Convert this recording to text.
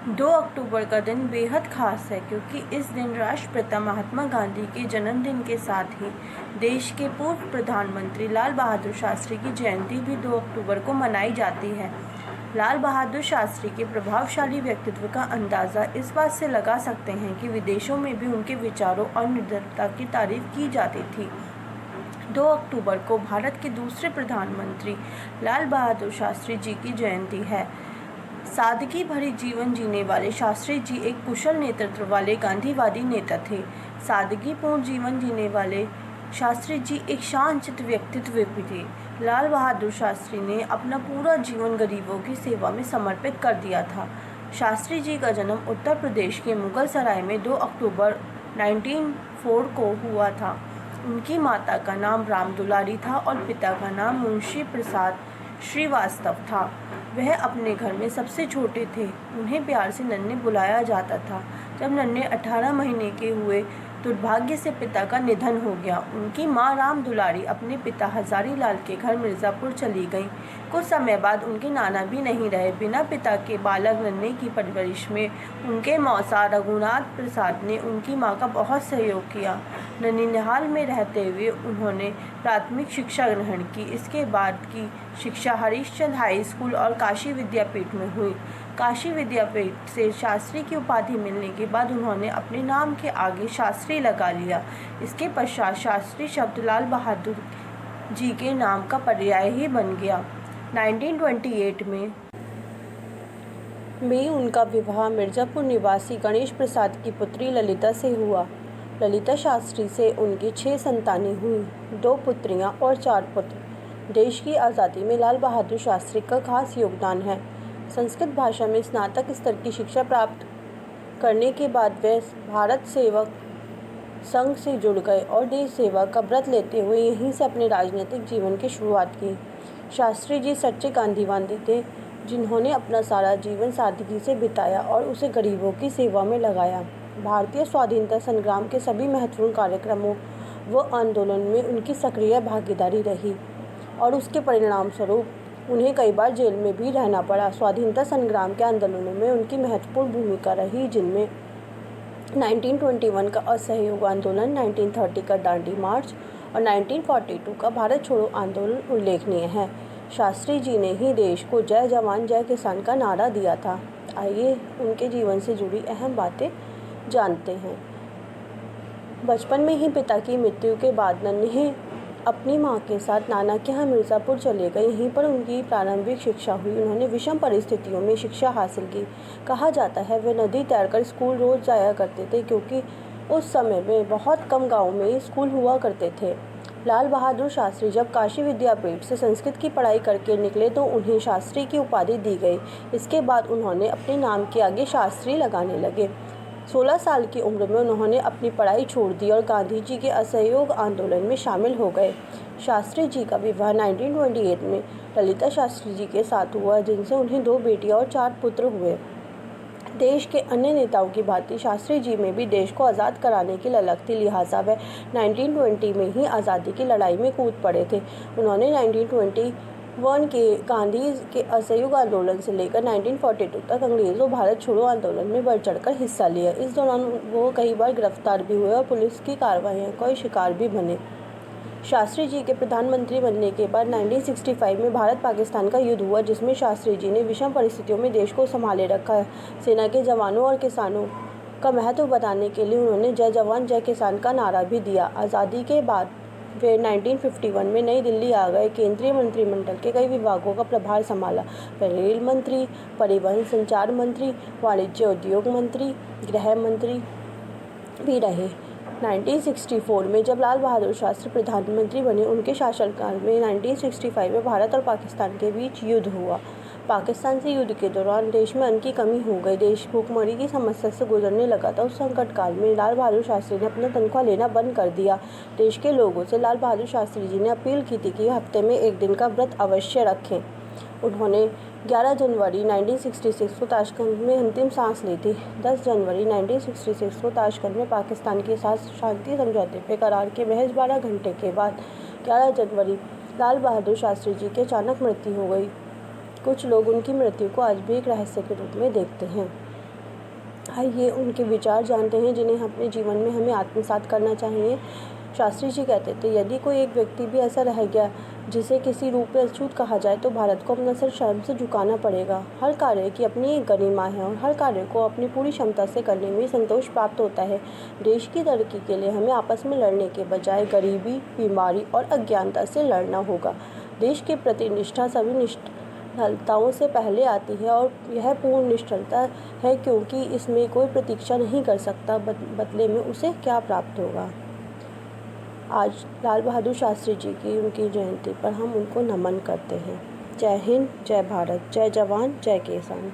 2 अक्टूबर का दिन बेहद खास है क्योंकि इस दिन राष्ट्रपिता महात्मा गांधी के जन्मदिन के साथ ही देश के पूर्व प्रधानमंत्री लाल बहादुर शास्त्री की जयंती भी 2 अक्टूबर को मनाई जाती है। लाल बहादुर शास्त्री के प्रभावशाली व्यक्तित्व का अंदाज़ा इस बात से लगा सकते हैं कि विदेशों में भी उनके विचारों और निर्भीकता की तारीफ की जाती थी। 2 अक्टूबर को भारत के दूसरे प्रधानमंत्री लाल बहादुर शास्त्री जी की जयंती है। सादगी भरी जीवन जीने वाले शास्त्री जी एक कुशल नेतृत्व वाले गांधीवादी नेता थे। सादगीपूर्ण जीवन जीने वाले शास्त्री जी एक शांतचित्त व्यक्तित्व भी थे। लाल बहादुर शास्त्री ने अपना पूरा जीवन गरीबों की सेवा में समर्पित कर दिया था। शास्त्री जी का जन्म उत्तर प्रदेश के मुगल सराय में 2 अक्टूबर 1904 को हुआ था। उनकी माता का नाम राम दुलारी था और पिता का नाम मुंशी प्रसाद श्रीवास्तव था। वह अपने घर में सबसे छोटे थे। उन्हें प्यार से नन्हे बुलाया जाता था। जब नन्हे 18 महीने के हुए दुर्भाग्य से पिता का निधन हो गया। उनकी मां राम दुलारी अपने पिता हजारी लाल के घर मिर्ज़ापुर चली गईं। कुछ समय बाद उनके नाना भी नहीं रहे। बिना पिता के बालक नन्हे की परवरिश में उनके मौसा रघुनाथ प्रसाद ने उनकी मां का बहुत सहयोग किया। ननिहाल में रहते हुए उन्होंने प्राथमिक शिक्षा ग्रहण की। इसके बाद की शिक्षा हरिश्चंद्र हाई स्कूल और काशी विद्यापीठ में हुई। काशी विद्यापीठ से शास्त्री की उपाधि मिलने के बाद उन्होंने अपने नाम के आगे शास्त्री लगा लिया। इसके पश्चात शास्त्री शब्द लाल बहादुर जी के नाम का पर्याय ही बन गया। 1928 में उनका विवाह मिर्ज़ापुर निवासी गणेश प्रसाद की पुत्री ललिता से हुआ। ललिता शास्त्री से उनकी 6 संतानें हुईं, 2 पुत्रियां और 4 पुत्र। देश की आज़ादी में लाल बहादुर शास्त्री का खास योगदान है। संस्कृत भाषा में स्नातक स्तर की शिक्षा प्राप्त करने के बाद वे भारत सेवक संघ से जुड़ गए और देश सेवा का व्रत लेते हुए यहीं से अपने राजनीतिक जीवन की शुरुआत की। शास्त्री जी सच्चे गांधीवादी थे, जिन्होंने अपना सारा जीवन सादगी से बिताया और उसे गरीबों की सेवा में लगाया। भारतीय स्वाधीनता संग्राम के सभी महत्वपूर्ण कार्यक्रमों व आंदोलन में उनकी सक्रिय भागीदारी रही और उसके परिणाम स्वरूप उन्हें कई बार जेल में भी रहना पड़ा। स्वाधीनता संग्राम के आंदोलनों में उनकी महत्वपूर्ण भूमिका रही, जिनमें 1921 का असहयोग आंदोलन, 1930 का दांडी मार्च और 1942 का भारत छोड़ो आंदोलन उल्लेखनीय है। शास्त्री जी ने ही देश को जय जवान जय किसान का नारा दिया था। आइए उनके जीवन से जुड़ी अहम बातें जानते हैं। बचपन में ही पिता की मृत्यु के बाद नन्हे अपनी मां के साथ नाना के यहाँ मिर्ज़ापुर चले गए। यहीं पर उनकी प्रारंभिक शिक्षा हुई। उन्होंने विषम परिस्थितियों में शिक्षा हासिल की। कहा जाता है वे नदी तैरकर स्कूल रोज जाया करते थे, क्योंकि उस समय में बहुत कम गाँव में स्कूल हुआ करते थे। लाल बहादुर शास्त्री जब काशी विद्यापीठ से संस्कृत की पढ़ाई करके निकले तो उन्हें शास्त्री की उपाधि दी गई। इसके बाद उन्होंने अपने नाम के आगे शास्त्री लगाने लगे। 16 साल की उम्र में उन्होंने अपनी पढ़ाई छोड़ दी और गांधी जी के असहयोग आंदोलन में शामिल हो गए। शास्त्री जी का विवाह 1928 में ललिता शास्त्री जी के साथ हुआ, जिनसे उन्हें 2 बेटियां और 4 पुत्र हुए। देश के अन्य नेताओं की भांति शास्त्री जी में भी देश को आज़ाद कराने की ललक थी, लिहाजा वे 1920 में ही आज़ादी की लड़ाई में कूद पड़े थे। उन्होंने 1921 के गांधी के असहयोग आंदोलन से लेकर 1942 तक अंग्रेज़ों भारत छोड़ो आंदोलन में बढ़ चढ़कर हिस्सा लिया। इस दौरान वो कई बार गिरफ्तार भी हुए और पुलिस की कार्रवाइयों का शिकार भी बने। शास्त्री जी के प्रधानमंत्री बनने के बाद 1965 में भारत पाकिस्तान का युद्ध हुआ, जिसमें शास्त्री जी ने विषम परिस्थितियों में देश को संभाले रखा। सेना के जवानों और किसानों का महत्व बताने के लिए उन्होंने जय जवान जय किसान का नारा भी दिया। आज़ादी के बाद वे 1951 में नई दिल्ली आ गए। केंद्रीय मंत्रिमंडल के कई विभागों का प्रभार संभाला। वे रेल मंत्री, परिवहन संचार मंत्री, वाणिज्य उद्योग मंत्री, गृह मंत्री भी रहे। 1964 में जब लाल बहादुर शास्त्री प्रधानमंत्री बने, उनके शासनकाल में 1965 में भारत और पाकिस्तान के बीच युद्ध हुआ। पाकिस्तान से युद्ध के दौरान देश में अन्न की कमी हो गई। देश भूखमरी की समस्या से गुजरने लगा था। उस संकट काल में लाल बहादुर शास्त्री ने अपना तनख्वाह लेना बंद कर दिया। देश के लोगों से लाल बहादुर शास्त्री जी ने अपील की थी कि हफ्ते में 1 दिन का व्रत अवश्य रखें। उन्होंने 11 जनवरी 1966 को ताशकंद में अंतिम सांस ली थी। 10 जनवरी 1966 को ताशकंद में पाकिस्तान के साथ शांति समझौते पर करार के महज 12 घंटे के बाद 11 जनवरी लाल बहादुर शास्त्री जी की अचानक मृत्यु हो गई। कुछ लोग उनकी मृत्यु को आज भी एक रहस्य के रूप में देखते हैं। आइए उनके विचार जानते हैं जिन्हें अपने जीवन में हमें आत्मसात करना चाहिए। शास्त्री जी कहते थे, यदि कोई एक व्यक्ति भी ऐसा रह गया जिसे किसी रूप में अछूत कहा जाए तो भारत को अपना सर शर्म से झुकाना पड़ेगा। हर कार्य की अपनी एक गरिमा है और हर कार्य को अपनी पूरी क्षमता से करने में संतोष प्राप्त होता है। देश की तरक्की के लिए हमें आपस में लड़ने के बजाय गरीबी, बीमारी और अज्ञानता से लड़ना होगा। देश के प्रति निष्ठा सभी निष्ठलताओं से पहले आती है और यह पूर्ण निष्ठलता है, क्योंकि इसमें कोई प्रतीक्षा नहीं कर सकता बदले में उसे क्या प्राप्त होगा। आज लाल बहादुर शास्त्री जी की उनकी जयंती पर हम उनको नमन करते हैं। जय हिंद, जय भारत, जय जवान, जय किसान।